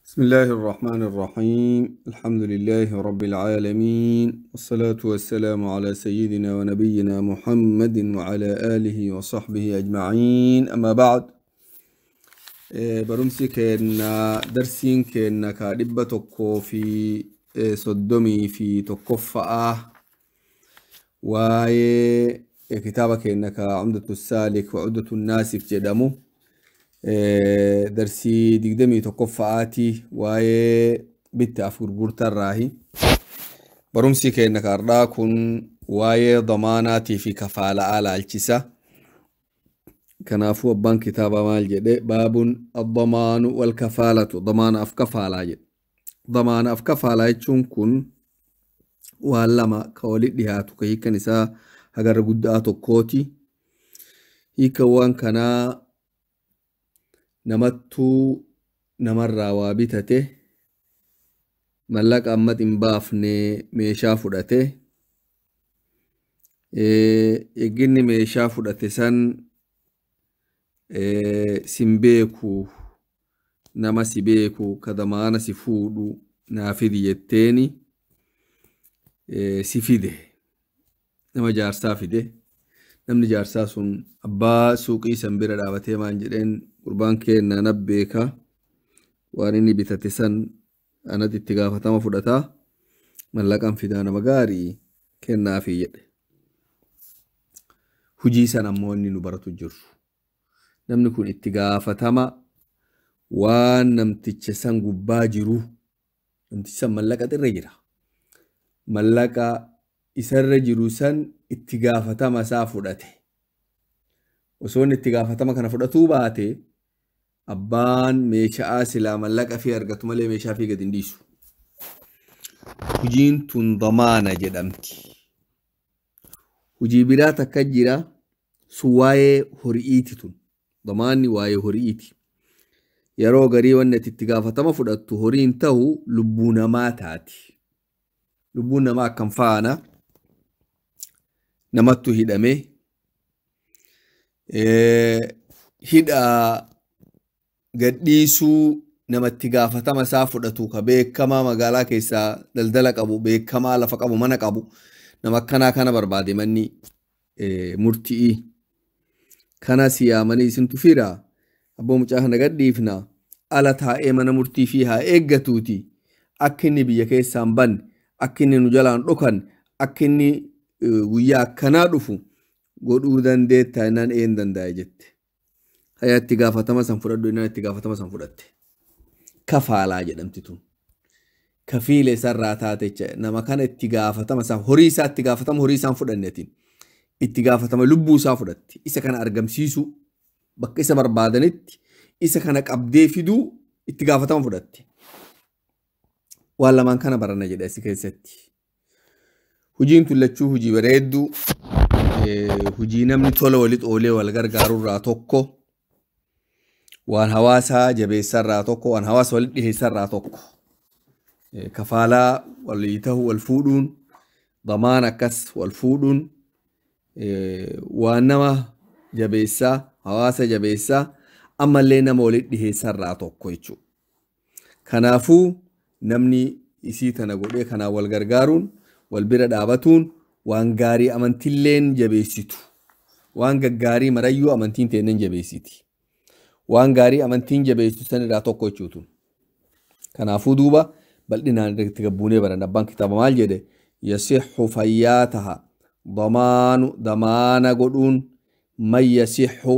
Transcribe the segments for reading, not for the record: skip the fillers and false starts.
بسم الله الرحمن الرحيم الحمد لله رب العالمين والصلاة والسلام على سيدنا ونبينا محمد وعلى آله وصحبه أجمعين أما بعد برمسي كأن درسين كأن كادبة تقو في صدمي في تقفة وهي كتابك كأنك عمدة السالك وعدة الناسك جدمو درسي دقدمي تقفعاتي واي بيت أفور بورتا راهي برمسي كأنك أرداكن واي ضماناتي في كفالة على الجسا كنافو أبان كتابة مال جدي باب الضمان والكفالة ضمان أف كفالة جد ضمان أف كفالة يجون كن وهلما كوالد ديهاتو كهيك نساء هجر قداتو كوتي هيك وان كنا namattuu namarraa waa bitate mallaqa ammat hin baafne meeshaa fudhate eegginni meeshaa fudhate san sin beeku nama si beeku ka damaana si fuudhu naa fidi jetteeni si fide nama jaarsaa fide namni jaarsaa sun abbaa suuqii san bira dhaabatee maan jedheen qurbaan keenna nabbeeka waan inni bitate san anat itti gaafatama fudhataa mallaqan fidaa nama gaarii kennaafi jedhe hujii san ammoo inni nu baratu jiru namni kun itti gaafatama waan namticha san gubbaa jiru namticha san mallaqa irra jira mallaqa isarra jiru san itti gaafatama isaa fudhate osoo inni itti gaafatama kana fudhatuu baate abbaan meeshaa silaa mallaqa fi argatu malee meeshaa fi gad hin dhiisu. Hujiin tun damaana jedhamti. Hujii biraa takka jira sun waa'ee hori'iiti tun. Damaanni waa'ee hori'iiti. Yeroo garii wanni itti gaafatama fudhattu horiin ta'u lubbuu namaa taati. Lubbuun namaa akkam faana namattu hidhame hidhaa gadhiisuu namatti gaafatama isaa fudhatu ka beekamaa magaalaa keessaa daldala qabu beekamaa lafa qabu mana qabu nama akkanaa kana barbaade manni murtii kana siyaamanii isintu fira abboo mucaa kana gadhiifna ala taa'ee mana murtii fi haa eeggatuuti akka inni biyya keessaan banne akka inni nu jalaan dhukan akka inni guyyaa akkanaa dhufu godhuu dandeetta innaan een danda'a jette. Haya itti gaafatama san fudhadhu innaan itti gaafatama san fudhatte. Kafaalaa jedhamti tun. Kafiile isarraa taate nama kana itti gaafatama isaa horii isaa itti gaafatama horii isaan fudhannetiin itti gaafatama lubbuu isaa fudhatti isa kana argamsiisu bakka isa barbaadanitti isa kana qabdee fiduu itti gaafatama fudhatti. Waan lamaan kana baranna jedha asi keessatti. Hujiin tun lachuu hujii bareedduu hujii namni tola walitti oolee wal gargaarurraa tokko waan hawaasaa jabeessarraa tokko waan hawaasa walitti dhiheessarraa tokko kafaalaa walii ta'u wal fuudhuun damaan akkas wal fuudhuun waan nama jabeessaa hawaasa jabeessaa ammallee nama walitti dhiheessarraa tokko jechuudha. Kanaafuu namni isii tana godhee kanaan wal gargaaruun wal bira dhaabatuun waan gaarii amantilleen jabeessitu waan gaggaarii marayyuu amantiin teenen jabeessiti waan gaarii amantiin jabeessitu sanirraa tokko jechuutu. Kanaafuu duuba bal'inaan irratti gabbuunee baran abbaan kitaaba maal jedhe yasixu fayyaa taha damaana godhuun man yasixu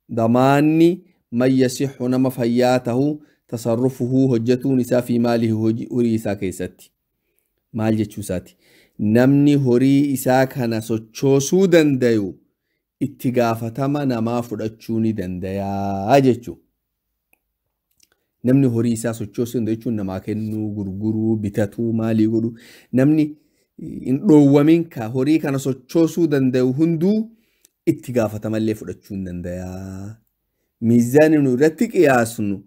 damaanni man yasixu nama fayyaa tahu tasarrufuhu hojjetuun isaa fi maalihi horii isaa keessatti maal jechuu isaati. Namni horii isaa kana sochoosuu dandayu itti gaafatama namaa fudhachuu ni dandayaa jechuudha. Namni horii isaa sochoosuu dandayu jechuun namaa kennuu, gurguruu, bitatuu, maalii godhuu. Namni hin dhoowwamin ka horii kana sochoosuu dandayu hunduu itti gaafatamallee fudhachuu ni dandayaa. Miizaanni nu irratti qiyaasnu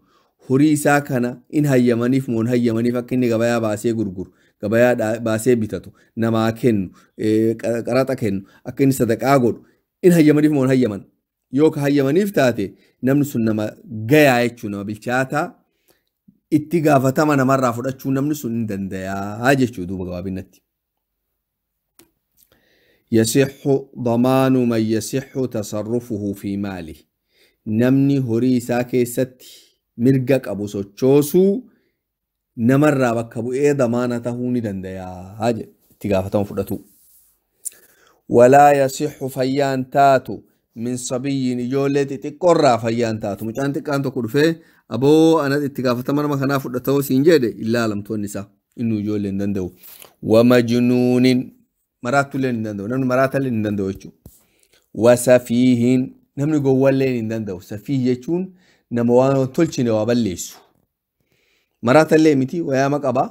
horii isaa kana in hayyamaniif moo hin hayyamaniif akka inni gabayaa baasee gurguru. Gabayaa baasee bitatu namaa kennu qaraxa kennu akka inni sadaqaa godhu in hayyamaniif moo hin hayyaman yoo ka hayyamaniif taate namni sun nama gayaa jechuun nama bilchaataa itti gaafatama namarraa fudhachuu namni sun hin dandayaa jechuu duuba gabaabinatti. يصح ضمان من يصح تصرفه في ماله نمني هوري ساكي ستي مرقك أبو سوچوسو نمر بكبو ضمانته ندنديا هاجي تقافتهم فردتو ولا يصح فيان تاتو من صبي يولد تقرى فيان تاتو مجان تقانتو كرفه أبو أنا اتقافتهم أنا مخنا فردتو سينجيد إلا لم تونسا إنو يولد ندندو ومجنون مراتو لين ندندو نمني مراتا لين ندندو يجو وسفيهين نمني قوال لين ندندو سفيه يجون نموانو تلچيني وابليسو مراتا لين متي ويامك أبا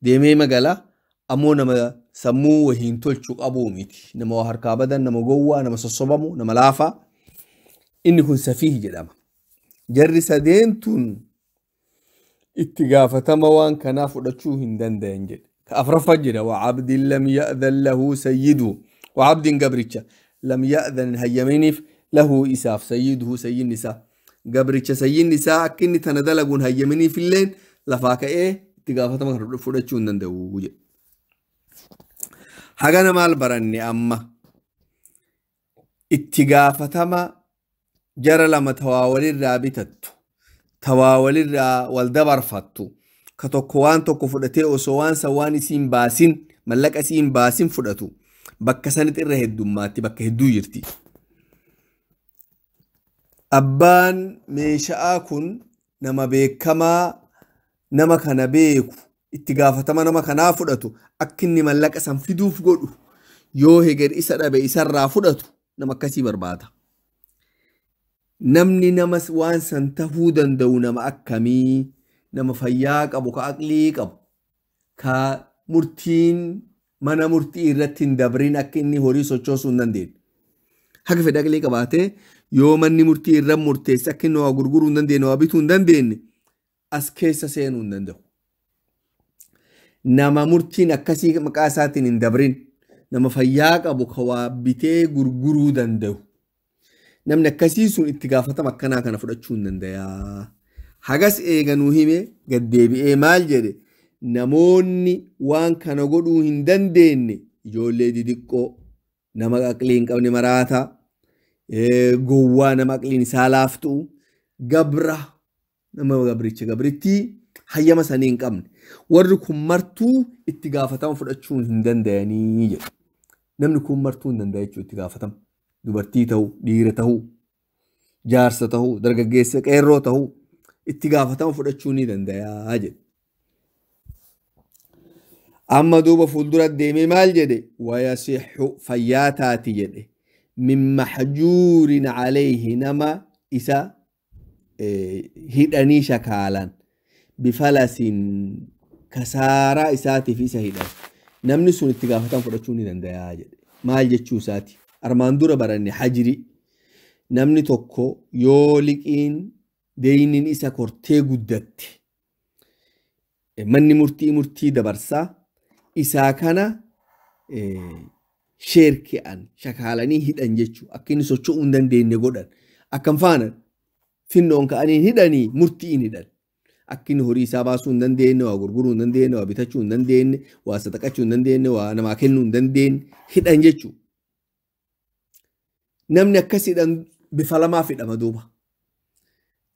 ديمي مقالا أمو نما سمو وهين تلچوك أبو متي نمو هركابدا نمو قوة نمو سصبمو نمو لافا إني كن سفيه جدام جري سدينتون اتقافة موان كنافو دچو هندن دينجد كأفرف جدا وعبد لم يأذن له سيده وعبد قبرتش لم يأذن هيمينيف له إساف سيده سيد النساء قبرتش سيد النساء كني تندلقون هيميني في الليل لفاك إيه اتقافة ما فدچو هندن دو حقنا مال برني أما اتقافة ما جرى لما تواولي الرابطة تواولي والدبر فتو كتوكوان توكو فدتي وسوان سواني سين باسين ملك اسين باسين فدتو بكا سنت إره الدماتي بكا هدو يرتي أبان ميشاكن نما بيكما نما كان بيكو اتقافة ما نما كان فدتو أكني ملك اسان فدوف قدو يوهي غير إسر أبي إسر را فدتو نما كسي بربادا نمني نمس وان سنتهودن دو نما أكمي نما فياك أبو كأقليك أبو كمرتين منا مرتي رتين دبرين أكني هوري سوچوسو نندين حق في داقليك أباته يوم أني مرتي رم مرتي سكن وغرغرو نندين وابيتو نندين أسكيس سينو نندو نما مرتين أكسي مكاساتين دبرين نما فياك أبو كوابيتي غرغرو دندو نمنا كسيسون اتقافة مكانا كان فرأتشون ننديا hagas eeganuu hime gaddeebi'ee maal jedhe namoonni waan kana godhuu hin dandeenye ijoollee didiqqoo nama aqlii hin qabne maraata gowwaa nama aqliin isaa laaftu gabra nama gabricha gabrittii hayyama sanii hin qabne warri kun martuu itti gaafatama fudhachuu hin danda'anii jedhe namni kun martuu hin danda'a jechuu itti gaafatama dubartii ta'uu dhiira ta'uu jaarsa ta'uu dargaggeessa qeerroo ta'uu itti gaafatama fudhachuu ni dandayaa jedhe. Amma duuba fuuldura deemee maal jedhe wayasixu fayyaa taati jedhe min maxjuurin calayhi nama isa hidhanii shakaalan bifalasin kasaaraa isaatiif isa hidhan namni sun itti gaafatama fudhachuu ni dandayaa jedhe. Maal jechuu isaati armaan dura baranne hajri namni tokko yoo liqiin deeyniin isa kortee guddatte manni murtii dabarsaa isaa kana sheerke'an shakaalanii hidhan jechuu akka inni socho'uu hin dandeenye godhan akkam faana finnoon ka'anii hidhanii murtiin hidhan akka inni horii isaa baasuu hin dandeenye waa gurguruu hin dandeenye waa bitachuu hin dandeenye waa sadaqachuu hin dandeenye waa namaa kennuu hin dandeenye hidhan jechuu namni akkas hidhan bifa lamaaf hidhama duuba.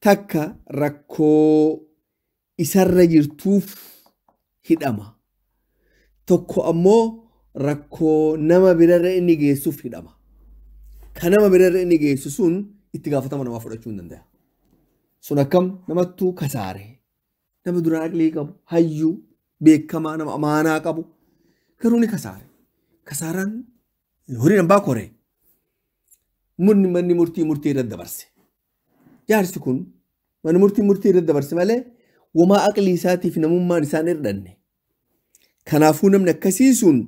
Takka rakkoo isarra jirtuuf hidhama. Tokko ammoo rakkoo nama birarra inni geessuuf hidhama. Kan nama birarra inni geessu sun itti gaafatama namaa fudhachuu hin danda'a. Sun akkam namattuu kasaare. Nama duraan aqlii qabu, hayyuu, beekamaa, nama amaanaa qabu. Garuu ni kasaare. Kasaaraan horiin hambaa koree. Manni murtii irratti dabarse. Jaarsi kun mana murtii irratti dabarse malee wamaa aqlii isaatiif namummaan isaan hir'anne. Kanaafuu namni akkasii sun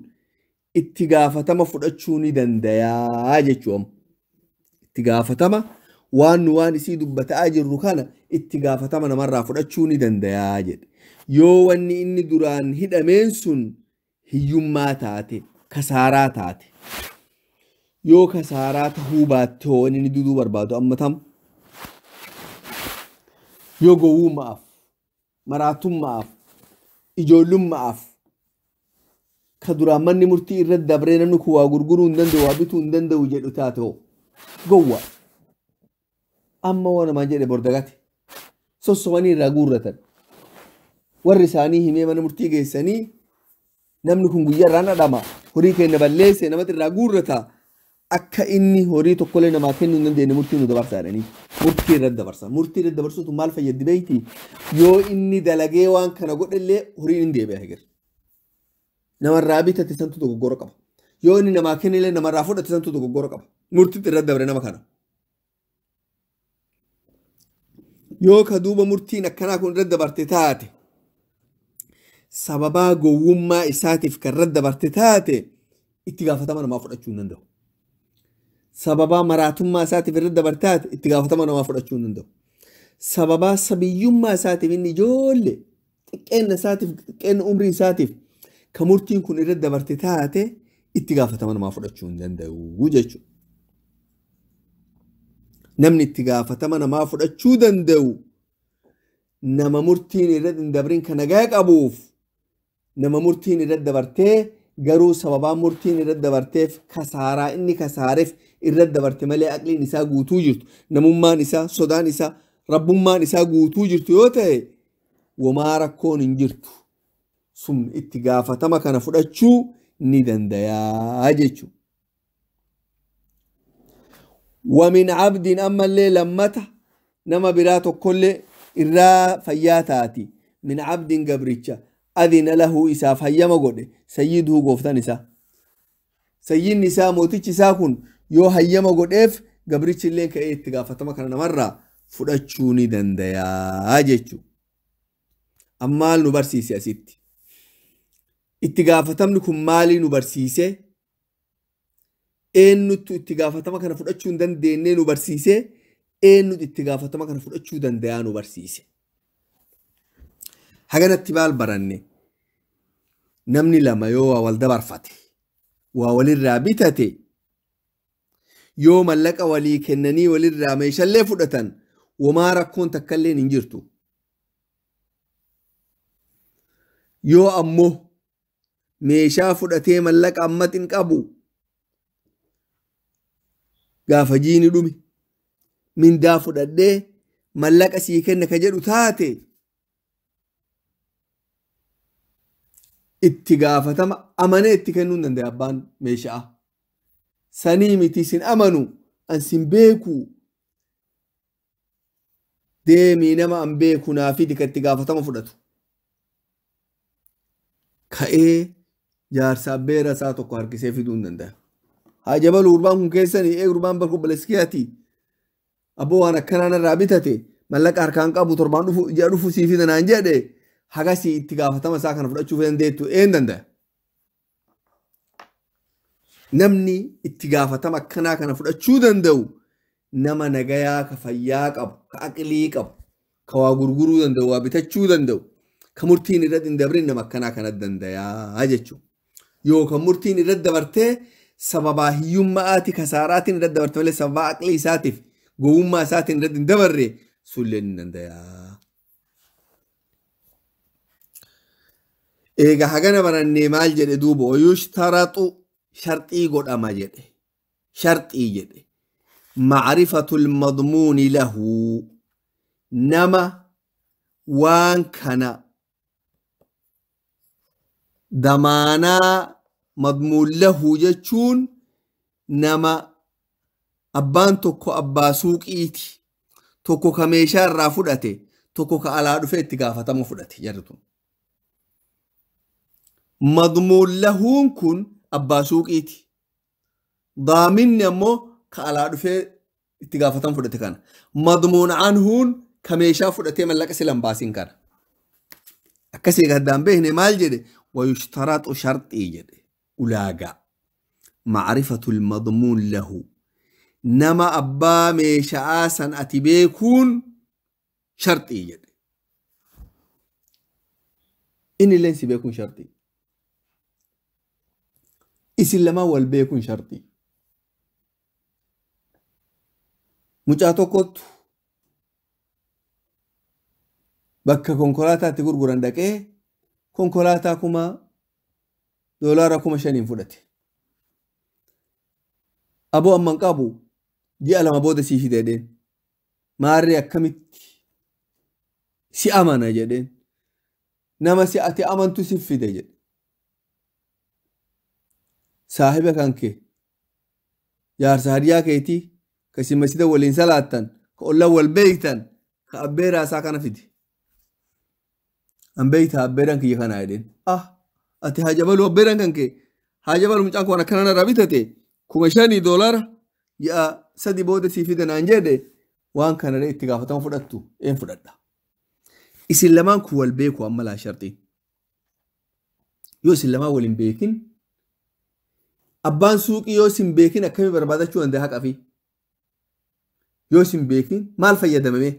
itti gaafatama fudhachuu ni dandayaa jechuudha. Itti gaafatama waan isii dubbataa jirru kana itti gaafatama namarraa fudhachuu ni dandayaa jedhe. Yoo wanni inni duraan hidhameen sun hiyyummaa taate, kasaaraa taate. Yoo kasaaraa tahuu baatte hoo inni duduu barbaadu amma tam. Yoo gowwummaaf maraatummaaf ijoollummaaf ka duraan manni murtii irratti dabree namni kun waa gurguruu hin danda'u waa bituu hin danda'u jedhu taate hoo gowwa amma waan namaan jedhe bordagate sossowanii irraa guurratan warri isaanii himee mana murtii geessanii namni kun guyyaa irraan dhadhama horii keenya balleesse namatti irraa guurrata akka inni horii tokkollee namaa kennuu hin dandeenye murtii nu dabarsa jedhanii murtii irratti dabarsa murtii irratti dabarsuutu maal fayyaddi beeyti yoo inni dalagee waan kana godhellee horiin hin deebi'a heger namarraa bitate santu dogoggora qaba yoo inni namaa kennellee namarraa fudhate santu dogoggora qaba murtii irratti dabre nama kana yoo ka duuba murtiin akkanaa kun irratti dabarte taate sababaa gowwummaa isaatiif kan irratti dabarte taate itti gaafatama namaa fudhachuu hin danda'u. Sababaa maraatummaa isaatiif irratti dabarte taate itti gaafatama namaa fudhachuu hin danda'u. Sababaa sabiyyummaa isaatiif inni ijoollee xiqqeenna isaatiif xiqqeenna umrii isaatiif kan murtiin kun irratti dabarte taate itti gaafatama namaa fudhachuu hin danda'u jechuudha. Namni itti gaafatama namaa fudhachuu danda'u nama murtiin irratti hin dabrin kan nagaa qabuuf nama murtiin irratti dabartee garuu sababaa murtiin irratti dabarteef kasaaraa inni kasaareef irratti dabarte malee aqliin isaa guutuu jirtu namummaan isaa sodaan isaa rabbummaan isaa guutuu jirtu yoo ta'e wamaa rakkoon hin jirtu sun itti gaafatama kana fudhachuu ni dandayaa jechuudha. ومن عبد أما اللي لمته نما براتو كل إرا فياتاتي من عبد قبرتشا أذن له إساف هيما قد سيده قفتان إسا سيد نساء موتيش ساكن يو هيما قد إف قبرتش اللي كأي اتقافتما كان مرة فرأتشوني دنديا أجيشو أما نبرسيسي أسيتي اتقافتم لكم مالي نبرسيسي eenyutu itti gaafatama kana fudhachuu hin dandeenye nu barsiise eenyutu itti gaafatama kana fudhachuu dandayaa nu barsiise haganatti baal baranne namni lama yoo waa wal dabarfate waa walirraa bitate yoo mallaqa walii kennanii walirraa meeshaalee fudhatan wamaa rakkoon takkalleen hin jirtu yoo ammoo meeshaa fudhatee mallaqa ammatin qabu gaafa jiini dhumi mindaa fudhadhee mallaqa sii kenna ka jedhu taate itti gaafatama amanee itti kennuu hin danda'e abbaan meeshaa sanii miti sin amanu an sin beeku deemii nama an beeku naafiti ka itti gaafatama fudhatu ka'ee jaarsa beera isaa tokko harkisee fiduu hin danda'a. Hajabal urbaan kun keessanii urbaan bakka balaskiyaati aboo waan akkanaan irraa bitate mallaqa harkaan qabu torbaan dhufu sii fidanaan jedhe hagasii itti gaafatama isaa kana fudhachuuf dandeettu een danda'a. Namni itti gaafatama akkanaa kana fudhachuu danda'u nama nagayaa ka fayyaa qabu ka aqlii qabu ka waa gurguruu danda'u waa bitachuu danda'u ka murtiin irratti hin dabrin nama akkanaa kana dandayaa jechuudha. Yookaan murtiin irratti dabartee sababaa hiyyummaati kasaaraatiin irratti dabarte malee sababaa aqlii isaatiif gowwummaa isaatiin irratti hin dabarre sulleen hin dandayaa. Egaa hagana barannee maal jedhe duuba wayushtaratu sharxii godhama jedhe sharxii jedhe macrifatul madmuuni lahu nama waan kana damaanaa madmuun lahu jechuun nama abbaan tokko abbaa suuqiiti tokko ka meeshaa irraa fudhate tokko ka alaa dhufee itti gaafatama fudhate jarritu. Madmuun lahuun kun abbaa suuqiiti. Daaminni ammoo ka alaa dhufee itti gaafatama fudhate kana. Madmuun anhuun ka meeshaa fudhatee mallaqa silan baasiin kana. Akkasii gaddaan beekne maal jedhe wayushtaratu sharxii jedhe. ulaagaa macrifatul madmuun lahu nama abbaa meeshaa san ati beekuun sharxii jedhe inni illeen si beekuun sharxii isin lamaan wal beekuun sharxii mucaa tokkottu bakka konkolaataatti gurguran dhaqee konkolaataa $5,000 fudhate. Aboo amman qabu ji'a 2 booda sii fide jedheen. Maarree akkamitti si amana jedheen. Nama si ati amantu si fide jedhe. Saahiba kan kee jaarsa hadiyaa keetii ka si masjida waliin salaattan ka olla wal beeytan ka abbeeraa isaa kana fide. An beeyta abbeeraan kiyya kanaa jedheen. Ati haa jabalu abbeeraan kan kee haa jabalu mucaan kun akkana narraa bitate $5,000 ji'a 3 booda sii fide naan jedhe waan kana itti gaafatama fudhattu een fudhadha. Isin lamaan kun wal beeku amma laa shartii. Yoo isin lamaan waliin beekin abbaan suuqii yoo isin beekin akkamii barbaadachuu danda'a haqa fi yoo isin beekin maal fayyadamame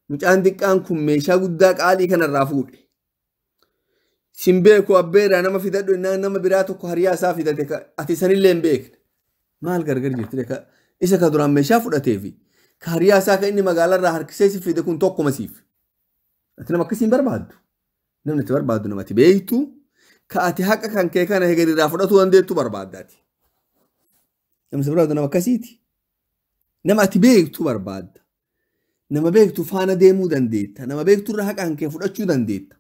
mucaan xiqqaan kun meeshaa guddaa qaalii kanarraa fuudhe. Isin beeku abbeeraa nama fidadhu nama biraa tokko hariyaa isaa fidate ati sanillee hin beekne maal gargar jirti isa ka duraan meeshaa fudhateefi ka hariyaa isaa ka inni magaalarraa harkisee si fide kun tokkuma siif. Ati nama akkasiin barbaaddu. Namni itti barbaaddu namatti beektu ka ati haqa kan kee kana hegerirraa fudhatu dandeettu barbaaddaati. Namni itti barbaaddu nama akkasiiti. Nama ati beektu barbaadda. Nama beektu faana deemuu dandeetta. Nama beektu irraa haqa kan kee fudhachuu dandeetta.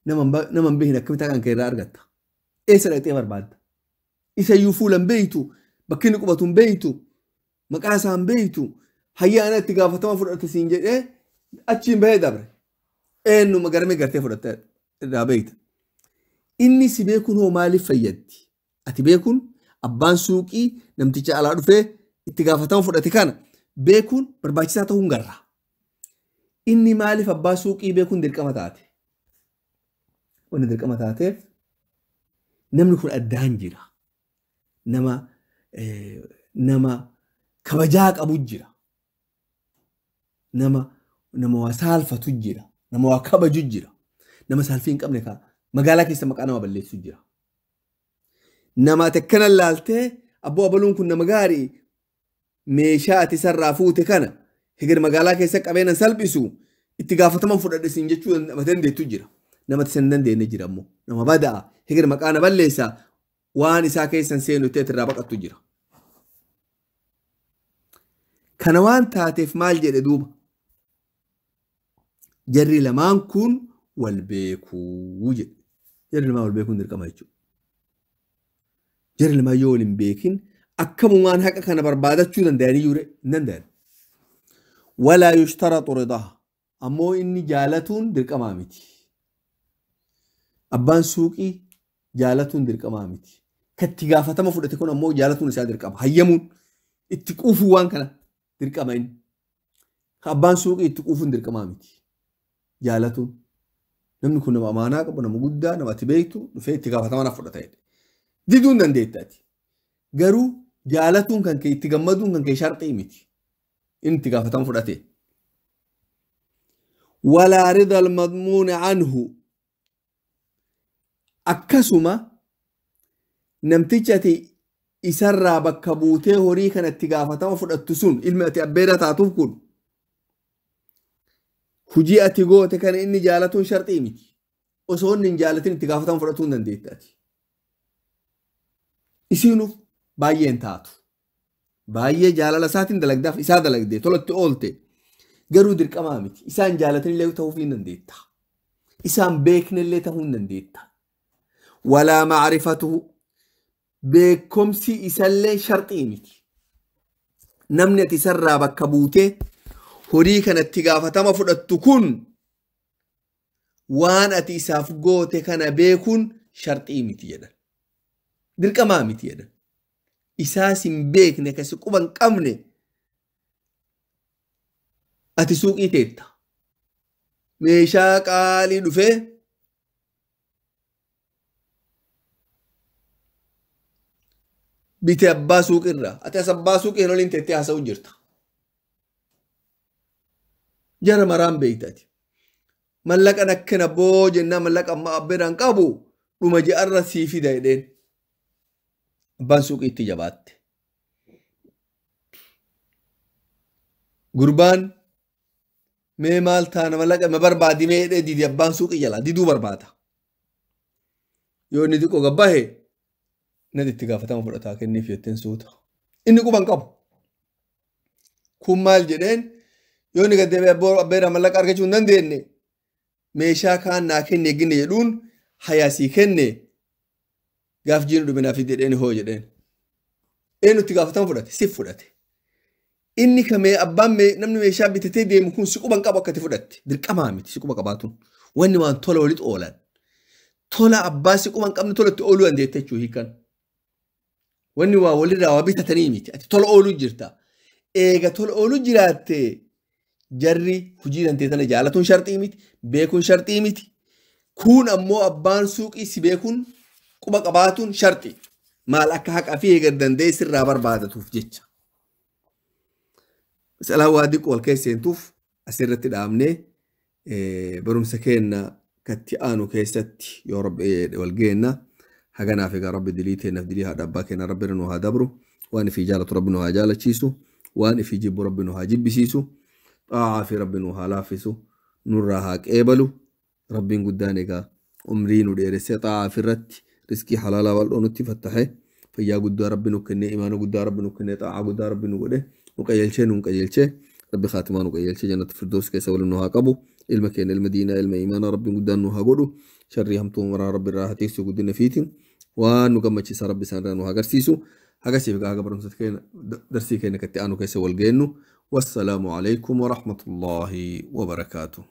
Nama hin beekne akkamitti haqa kan kee irraa argatta. Eessa dhaqxee barbaadda? Isa iyyuu fuula hin beektu. Bakki inni qubatu hin beektu. Maqaa isaa hin beektu. Hayyaana itti gaafatama fudhate siin jedhee achiin bahee dabre. Eenyuma garmee gartee fudhattee irraa beekta. Inni si beekuun hoo maaliif fayyaddi? Ati beekuun abbaan suuqii namticha alaa dhufee itti gaafatama fudhate kana beekuun barbaachisaa ta'uu hin garra. Inni maaliif abbaa suuqii beekuun dirqama taate? Wanni dirqama taateef namni kun addaan jira. Nama kabajaa qabu jira. Nama waa saalfatu jira. Nama waa kabaju jira. Nama saalfii hin qabne magaalaa keessa maqaa nama balleessu jira. Nama ati akkana laaltee abboo abaluun kun nama gaarii meeshaa ati sarraa fuute kana heger magaalaa keessa qabeenya salphisu itti gaafataman fudhadhe siin jechuu dandeettu jira. Nama ati san dandeenye jira ammoo nama bada'a heger maqaa na balleessa waan isaa keessan seenu itti irraa baqattu jira. Kana waan taateef maal jedhe duuba? Jarri lamaan kun wal beekuu jedhe. Jarri lamaan wal beekuun dirqama jechuudha. Jarri lamaan yoo wal hin beekin akkamumaan haqa kana barbaadachuu danda'anii jiru hin danda'an. Walaa yushtaratu ridaha. Ammoo inni jaalatuun dirqamaa miti. Abbaan suuqii jaalatuun dirqamaa miti. Katti gaafatama fudhate kun ammoo jaalatuun isaa dirqama. Hayyamuun itti quufuu waan kana dirqama inni. Abbaan suuqii itti quufuun dirqamaa miti. Jaalatuun. Namni kun nama amaanaa qabu, nama guddaa, nama ati beektu dhufee itti gaafatama fudhata. Diduun dandeettaati. Garuu jaalatuun kan kee itti gammaduun kan kee sharxii miti. Inni itti gaafatama fudhate. Walaa rida almadmuuni anhu. Akkasuma namtichi ati isarraa bakka buutee horii kana itti gaafatama fudhattu sun ilmi ati abbeera taatuuf kun hujii ati goote kana inni jaalatuun sharxii miti. Osoo inni hin jaalatin itti gaafatama fudhatuu hin dandeettaati. Isiinuuf baay'een taatu. Baay'ee jaalala isaatiin dalagdaaf isaa dalagdee tolatti oolte garuu dirqamaa miti. Isaan jaalatinillee ta'uu hin dandeetta. Isaan beeknillee ta'uu hin dandeetta. Walaa macrifatuhu beekomsi isallee sharxii miti. Namni ati isarraa bakka buutee horii kanatti gaafatama fudhattu kun waan ati isaaf goote kana beekuun sharxii miti jedhan. Dirqamaa miti jedhan. Isaas hin beekne kasi quba hin qabne ati suuqii teetta. Meeshaa qaalii dhufee bite abbaa suuqirraa. Ati as abbaa suuqii hin oliin teettee haasa'u jirta. Jara maraan beektati. Mallaqan akkana boo jennaa mallaqa amma abbeeraan qabu dhuma ji'arra sii fida jedheen. Abbaan suuqii itti jabaatte. Gurbaan mee maal taana mallaqa ma barbaadi mee hidhee didi abbaan suuqii jala diduu barbaada yoo inni xiqqoo gabbahe nati itti gaafatama fudhataa kenniif jetteen suuta inni quban qabu kun maal jedheen yoo inni gaddeebee abbeera mallaqa argachuu hin dandeenye meeshaa kaan naa kenne eeginne jedhuun hayaasii kenne gaaf jiinu dhuminaaf jedheen hoo jedheen eenyu itti gaafatama fudhate sif fudhate inni kamee abbaan namni meeshaa bitatee deemu kun si quban qabu akkati fudhatte dirqamaa miti si quba qabaatuun wanni waan tola walitti oolan tola abbaa si quban qabne tolatti ooluu dandeette jechuu hiikan wanni waa walirraa waa bitatanii miti ati tola ooluu jirta eega tola ooluu jiraatte jarri hujii dantee tana jaalatuun sharxii miti beekuun sharxii miti kun ammoo abbaan suuqii si beekuun quba qabaatuun sharxii maal akka haqaa fi eegar dandee sirraa barbaadatuuf jecha misalaa waa diqqoo wal keesseentuuf asirratti dhaabnee barumsa keenna katti aanu keessatti yoo rabbi wal geenna haganaaf egaa rabbi dilii teennaaf dilii haadha abbaa keenya rabbi nu haa dabru waan ifii jaalatu rabbi nu haa jaalachiisu waan ifii jibbu rabbi nu haa jibbisiisu xaa'aa fi rabbi nu haa laaffisu nurraa haa qeebalu rabbiin guddaan egaa umrii nu dheeressee xaa'aa fi irratti riskii halaalaa bal'oo nutti fattahe fayyaa guddaa rabbi nu kennee imaana guddaa rabbi nu kennee xaa'aa guddaa rabbi nu godhe nu qajeelchee rabbi khaatimaa nu qajeelchee jannata firdoos keessa waliin nu haa qabu ilma keenya ilma diinaa ilma imaanaa rabbiin guddaan nu haa godhu sharrii hamtuu maraa rabbi irraa haa teessisu guddina fiitiin waan nu gammachiisa rabbi isaan irraa nu haa agarsiisu hagasiif haga barumsa keenya darsii keenya katti aanu keessa wal geennu wassalaamu alaykum wa rahmatullaahi wa barakaatuh